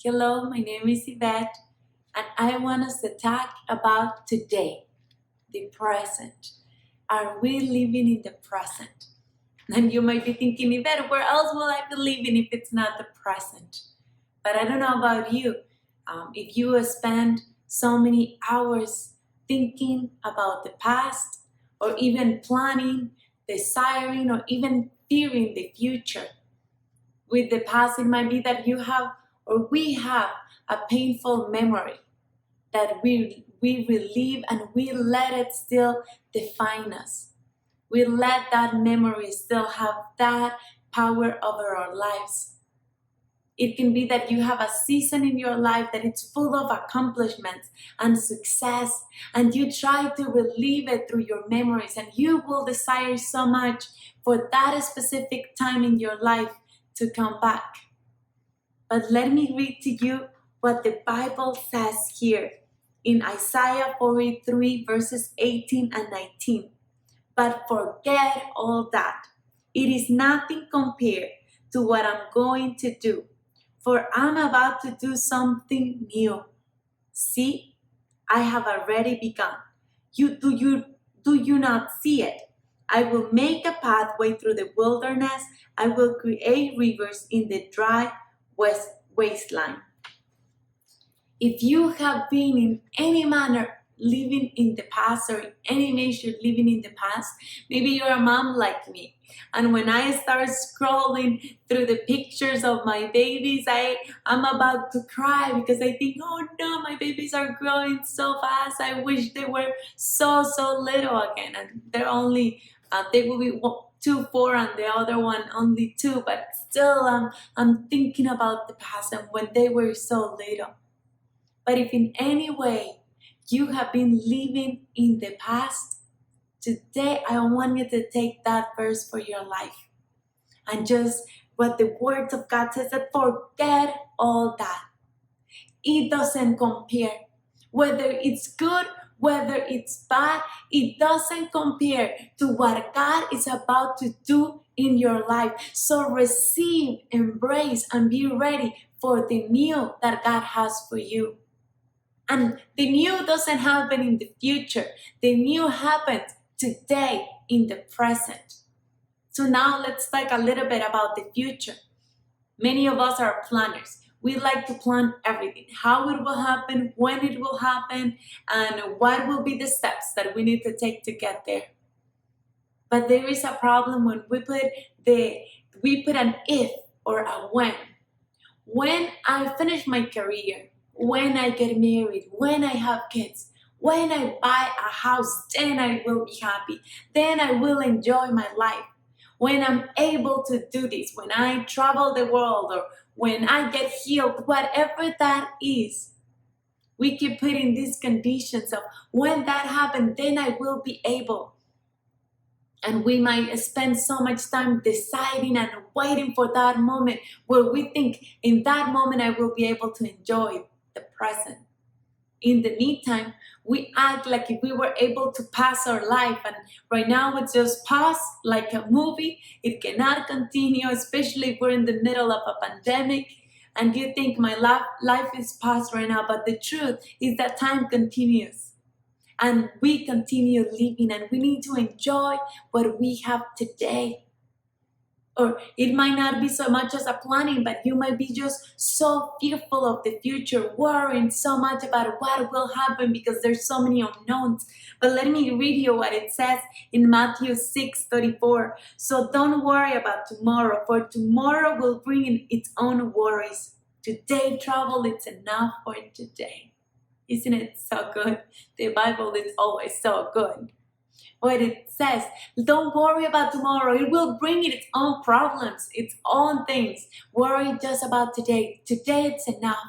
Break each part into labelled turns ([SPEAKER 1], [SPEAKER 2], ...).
[SPEAKER 1] Hello, my name is Ivette, and I want us to talk about today, the present. Are we living in the present? And you might be thinking, Ivette, where else will I be living if it's not the present? But I don't know about you. If you spend so many hours thinking about the past, or even planning, desiring, or even fearing the future, with the past, it might be that you have or we have a painful memory that we relive and we let it still define us. We let that memory still have that power over our lives. It can be that you have a season in your life that it's full of accomplishments and success, and you try to relive it through your memories, and you will desire so much for that specific time in your life to come back. But let me read to you what the Bible says here in Isaiah 43 verses 18 and 19. But forget all that. It is nothing compared to what I'm going to do, for I'm about to do something new. See, I have already begun. Do you not see it? I will make a pathway through the wilderness. I will create rivers in the dry wasteland. If you have been in any manner living in the past, or in any measure living in the past, maybe you're a mom like me. And when I start scrolling through the pictures of my babies, I'm about to cry because I think, oh no, my babies are growing so fast. I wish they were so little again. And they're only, they will be 2, 4, and the other one only 2. But still, I'm thinking about the past and when they were so little. But if in any way you have been living in the past, today I want you to take that verse for your life. And just what the Word of God says, that forget all that. It doesn't compare. Whether it's good, whether it's bad, it doesn't compare to what God is about to do in your life. So receive, embrace, and be ready for the new that God has for you. And the new doesn't happen in the future. The new happens today in the present. So now let's talk a little bit about the future. Many of us are planners. We like to plan everything, how it will happen, when it will happen, and what will be the steps that we need to take to get there. But there is a problem when we put an if or a when. When I finish my career, when I get married, when I have kids, when I buy a house, then I will be happy. Then I will enjoy my life. When I'm able to do this, when I travel the world, or when I get healed, whatever that is, we keep putting these conditions of when that happens, then I will be able. And we might spend so much time deciding and waiting for that moment where we think in that moment I will be able to enjoy the present. In the meantime, we act like if we were able to pass our life, and right now it's just pass like a movie. It cannot continue, especially if we're in the middle of a pandemic and you think my life is past right now. But the truth is that time continues and we continue living, and we need to enjoy what we have today. Or it might not be so much as a planning, but you might be just so fearful of the future, worrying so much about what will happen because there's so many unknowns. But let me read you what it says in Matthew 6:34. So don't worry about tomorrow, for tomorrow will bring in its own worries. Today trouble, it's enough for today. Isn't it so good? The Bible is always so good. What it says, don't worry about tomorrow. It will bring its own problems, its own things. Worry just about today. Today it's enough.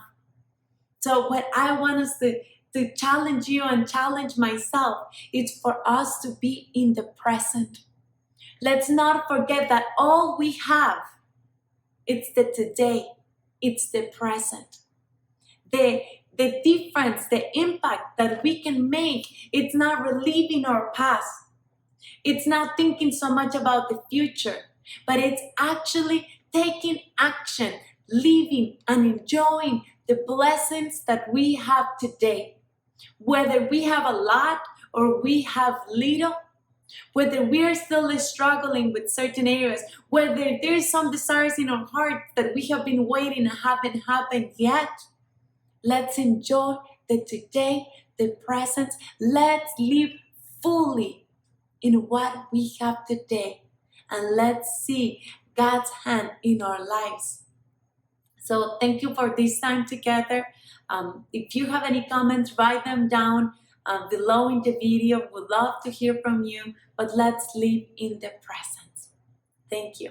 [SPEAKER 1] So what I want us to challenge you and challenge myself is for us to be in the present. Let's not forget that all we have, it's the today. It's the present. The difference, the impact that we can make, it's not reliving our past. It's not thinking so much about the future, but it's actually taking action, living and enjoying the blessings that we have today. Whether we have a lot or we have little, whether we are still struggling with certain areas, whether there's some desires in our heart that we have been waiting and haven't happened yet, let's enjoy the today, the present. Let's live fully in what we have today, and let's see God's hand in our lives. So thank you for this time together. If you have any comments, write them down below in the video. We'd love to hear from you, but let's live in the present. Thank you.